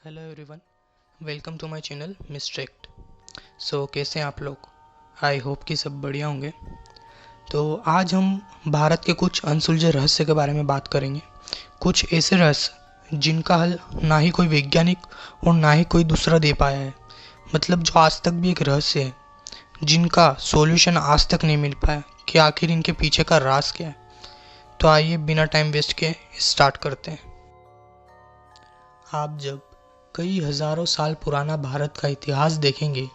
Hello everyone, welcome to my channel Mistract. So कैसे हैं आप लोग? आई होप कि सब बढ़िया होंगे। तो आज हम भारत के कुछ अनसुलझे रहस्य के बारे में बात करेंगे। कुछ ऐसे रहस्य जिनका हल ना ही कोई वैज्ञानिक और ना ही कोई दूसरा दे पाया है। मतलब जो आज तक भी एक रहस्य है, जिनका सॉल्यूशन आज तक नहीं मिल पाया कि आखिर इनके पीछे का राज क्या है। तो आइए बिना टाइम वेस्ट किए स्टार्ट करते हैं। आप जब कई हजारों साल पुराना भारत का इतिहास देखेंगे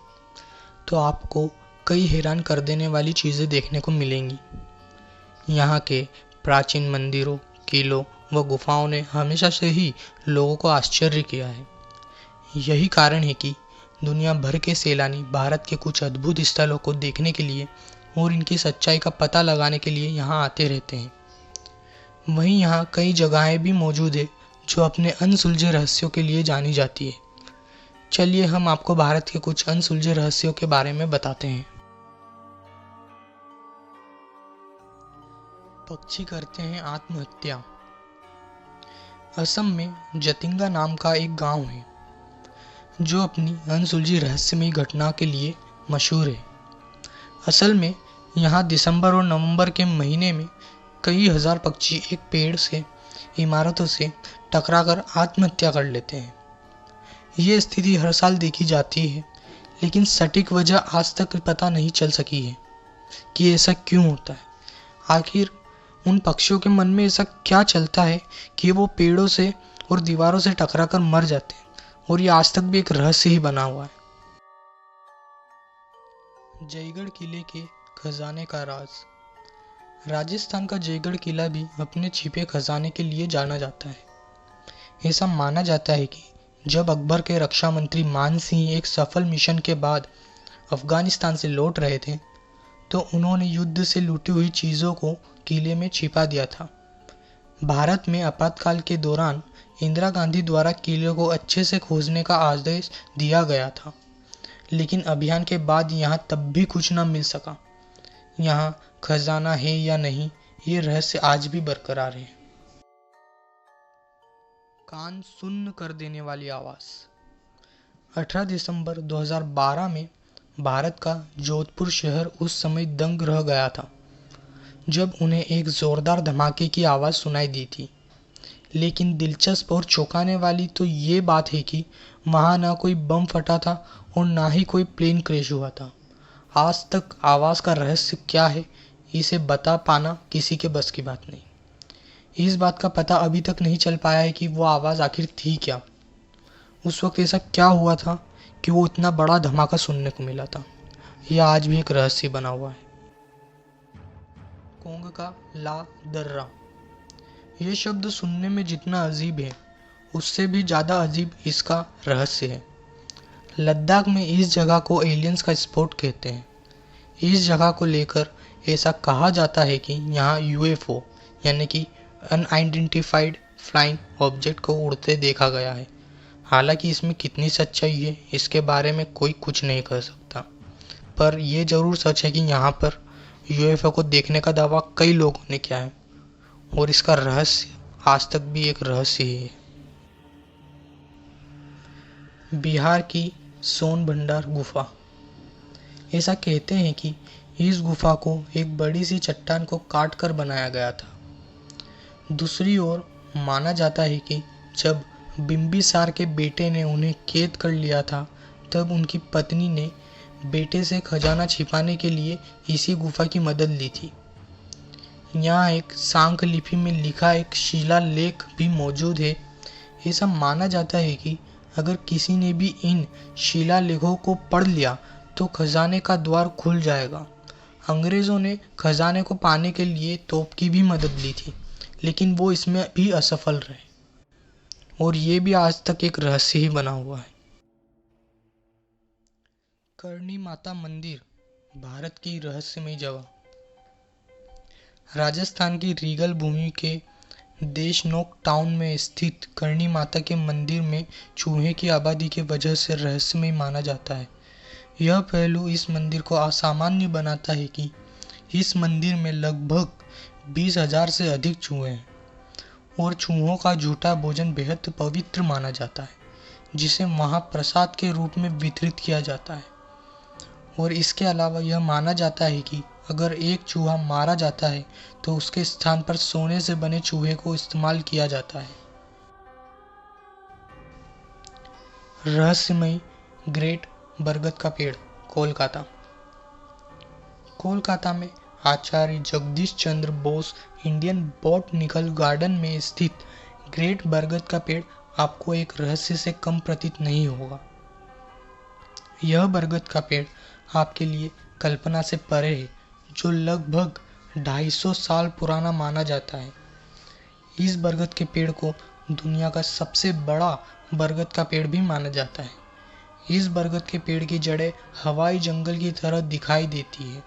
तो आपको कई हैरान कर देने वाली चीज़ें देखने को मिलेंगी। यहाँ के प्राचीन मंदिरों, किलों व गुफाओं ने हमेशा से ही लोगों को आश्चर्य किया है। यही कारण है कि दुनिया भर के सैलानी भारत के कुछ अद्भुत स्थलों को देखने के लिए और इनकी सच्चाई का पता लगाने के लिए यहाँ आते रहते हैं। वहीं यहाँ कई जगहें भी मौजूद है जो अपने अनसुलझे रहस्यों के लिए जानी जाती है। चलिए हम आपको भारत के कुछ अनसुलझे रहस्यों के बारे में बताते हैं। पक्षी करते हैं आत्महत्या। असम में जतिंगा नाम का एक गांव है जो अपनी अनसुलझी रहस्यमयी घटना के लिए मशहूर है। असल में यहाँ दिसंबर और नवंबर के महीने में कई हजार पक्षी एक पेड़ से, इमारतों से टकराकर आत्महत्या कर लेते हैं। ये स्थिति हर साल देखी जाती है, लेकिन सटीक वजह आज तक पता नहीं चल सकी है कि ऐसा क्यों होता है। आखिर उन पक्षियों के मन में ऐसा क्या चलता है कि वो पेड़ों से और दीवारों से टकराकर मर जाते हैं, और ये आज तक भी एक रहस्य ही बना हुआ है। जयगढ़ किले के खजाने का राज। राजस्थान का जयगढ़ किला भी अपने छिपे खजाने के लिए जाना जाता है। ऐसा माना जाता है कि जब अकबर के रक्षा मंत्री मान सिंह एक सफल मिशन के बाद अफगानिस्तान से लौट रहे थे तो उन्होंने युद्ध से लूटी हुई चीज़ों को किले में छिपा दिया था। भारत में आपातकाल के दौरान इंदिरा गांधी द्वारा किले को अच्छे से खोजने का आदेश दिया गया था, लेकिन अभियान के बाद यहाँ तब भी कुछ न मिल सका। यहाँ खजाना है या नहीं, ये रहस्य आज भी बरकरार है। कान सुन्न कर देने वाली आवाज़। 18 दिसंबर 2012 में भारत का जोधपुर शहर उस समय दंग रह गया था जब उन्हें एक जोरदार धमाके की आवाज़ सुनाई दी थी। लेकिन दिलचस्प और चौंकाने वाली तो ये बात है कि वहाँ ना कोई बम फटा था और ना ही कोई प्लेन क्रैश हुआ था। आज तक आवाज़ का रहस्य क्या है, इसे बता पाना किसी के बस की बात नहीं। इस बात का पता अभी तक नहीं चल पाया है कि वो आवाज़ आखिर थी क्या। उस वक्त ऐसा क्या हुआ था कि वो इतना बड़ा धमाका सुनने को मिला था। यह आज भी एक रहस्य बना हुआ है। कोंग का ला दर्रा। यह शब्द सुनने में जितना अजीब है, उससे भी ज़्यादा अजीब इसका रहस्य है। लद्दाख में इस जगह को एलियंस का स्पॉट कहते हैं। इस जगह को लेकर ऐसा कहा जाता है कि यहाँ यूएफओ यानी कि अनआइडेंटिफाइड फ्लाइंग ऑब्जेक्ट को उड़ते देखा गया है। हालांकि इसमें कितनी सच्चाई है इसके बारे में कोई कुछ नहीं कह सकता, पर यह जरूर सच है कि यहाँ पर यूएफओ को देखने का दावा कई लोगों ने किया है और इसका रहस्य आज तक भी एक रहस्य ही है। बिहार की सोन भंडार गुफा। ऐसा कहते हैं कि इस गुफा को एक बड़ी सी चट्टान को काट कर बनाया गया था। दूसरी ओर माना जाता है कि जब बिम्बिसार के बेटे ने उन्हें कैद कर लिया था तब उनकी पत्नी ने बेटे से खजाना छिपाने के लिए इसी गुफा की मदद ली थी। यहाँ एक सांख लिपि में लिखा एक शिलालेख भी मौजूद है। ऐसा माना जाता है कि अगर किसी ने भी इन शिलालेखों को पढ़ लिया तो खजाने का द्वार खुल जाएगा। अंग्रेज़ों ने खजाने को पाने के लिए तोप की भी मदद ली थी, लेकिन वो इसमें भी असफल रहे और ये भी आज तक एक रहस्य ही बना हुआ है। करणी माता मंदिर भारत की रहस्यमयी जगह। राजस्थान की रीगल भूमि के देशनोक टाउन में स्थित करणी माता के मंदिर में चूहे की आबादी की वजह से रहस्यमय माना जाता है। यह पहलू इस मंदिर को असामान्य बनाता है कि इस मंदिर में लगभग 20,000 से अधिक चूहे हैं और चूहों का झूठा भोजन बेहद पवित्र माना जाता है, जिसे महाप्रसाद के रूप में वितरित किया जाता है। और इसके अलावा यह माना जाता है कि अगर एक चूहा मारा जाता है तो उसके स्थान पर सोने से बने चूहे को इस्तेमाल किया जाता है। रहस्यमयी ग्रेट बरगद का पेड़, कोलकाता। कोलकाता में आचार्य Jagdish Chandra Bose Indian botanical garden में स्थित ग्रेट बरगद का पेड़ आपको एक रहस्य से कम प्रतीत नहीं होगा। यह बरगद का पेड़ आपके लिए कल्पना से परे है, जो लगभग 250 साल पुराना माना जाता है। इस बरगद के पेड़ को दुनिया का सबसे बड़ा बरगद का पेड़ भी माना जाता है। इस बरगद के पेड़ की जड़ें हवाई जंगल की तरह दिखाई देती है।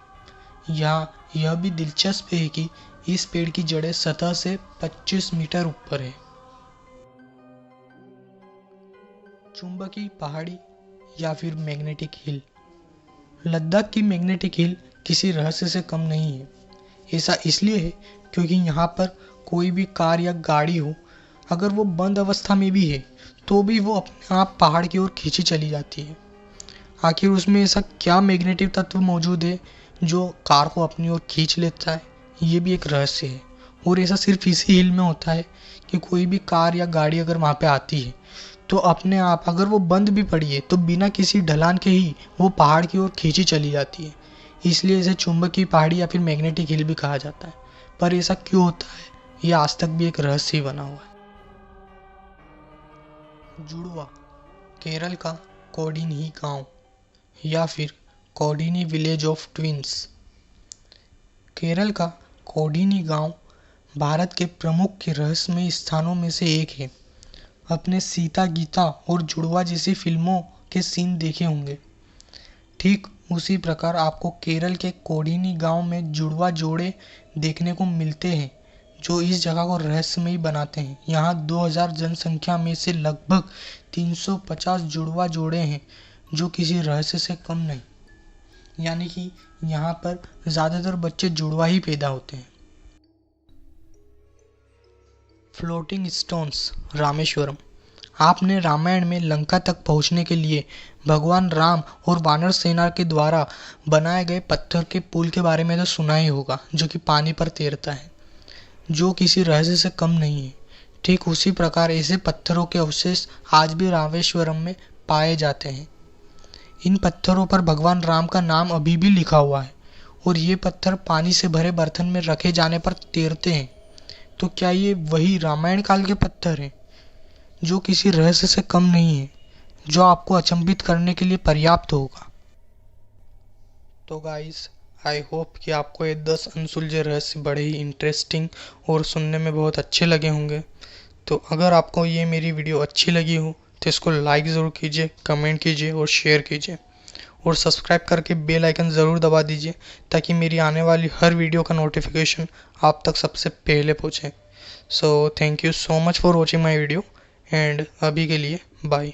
यहाँ यह भी दिलचस्प है कि इस पेड़ की जड़ें सतह से 25 मीटर ऊपर है। चुंबकीय पहाड़ी या फिर मैग्नेटिक हिल। लद्दाख की मैग्नेटिक हिल किसी रहस्य से कम नहीं है। ऐसा इसलिए है क्योंकि यहाँ पर कोई भी कार या गाड़ी हो, अगर वो बंद अवस्था में भी है तो भी वो अपने आप पहाड़ की ओर खींची चली जाती है। आखिर उसमें ऐसा क्या मैग्नेटिक तत्व मौजूद है जो कार को अपनी ओर खींच लेता है, ये भी एक रहस्य है। और ऐसा सिर्फ इसी हिल में होता है कि कोई भी कार या गाड़ी अगर वहाँ पे आती है तो अपने आप, अगर वो बंद भी पड़ी है तो बिना किसी ढलान के ही वो पहाड़ की ओर खींची चली जाती है। इसलिए इसे चुंबकीय पहाड़ी या फिर मैग्नेटिक हिल भी कहा जाता है। पर ऐसा क्यों होता है, ये आज तक भी एक रहस्य ही बना हुआ है। जुड़वा, केरल का कोडिनी गांव या फिर Kodinhi village of twins. Kerala का कोडिनी गांव भारत के प्रमुख रहस्यमय स्थानों में से एक है। अपने सीता गीता और जुड़वा जैसी फिल्मों के सीन देखे होंगे। ठीक उसी प्रकार आपको केरल के कोडिनी गांव में जुड़वा जोड़े देखने को मिलते हैं, जो इस जगह को रहस्यमयी बनाते हैं। यहाँ 2000 जनसंख्या में से लगभग 350 जुड़वा जोड़े हैं, जो किसी रहस्य से कम नहीं। यानी कि यहाँ पर ज़्यादातर बच्चे जुड़वा ही पैदा होते हैं। Floating stones, Rameswaram. आपने रामायण में लंका तक पहुंचने के लिए भगवान राम और वानर सेना के द्वारा बनाए गए पत्थर के पुल के बारे में तो सुना ही होगा, जो कि पानी पर तैरता है, जो किसी रहस्य से कम नहीं है। ठीक उसी प्रकार ऐसे पत्थरों के अवशेष आज भी रामेश्वरम में पाए जाते हैं। इन पत्थरों पर भगवान राम का नाम अभी भी लिखा हुआ है और ये पत्थर पानी से भरे बर्तन में रखे जाने पर तैरते हैं। तो क्या ये वही रामायण काल के पत्थर हैं, जो किसी रहस्य से कम नहीं है, जो आपको अचंभित करने के लिए पर्याप्त होगा? तो गाइस, आई होप कि आपको ये 10 अनसुलझे रहस्य बड़े ही इंटरेस्टिंग और सुनने में बहुत अच्छे लगे होंगे। तो अगर आपको ये मेरी वीडियो अच्छी लगी हो तो इसको लाइक ज़रूर कीजिए, कमेंट कीजिए और शेयर कीजिए, और सब्सक्राइब करके बेल आइकन ज़रूर दबा दीजिए ताकि मेरी आने वाली हर वीडियो का नोटिफिकेशन आप तक सबसे पहले पहुँचे। So thank you so much for watching my video and अभी के लिए बाय।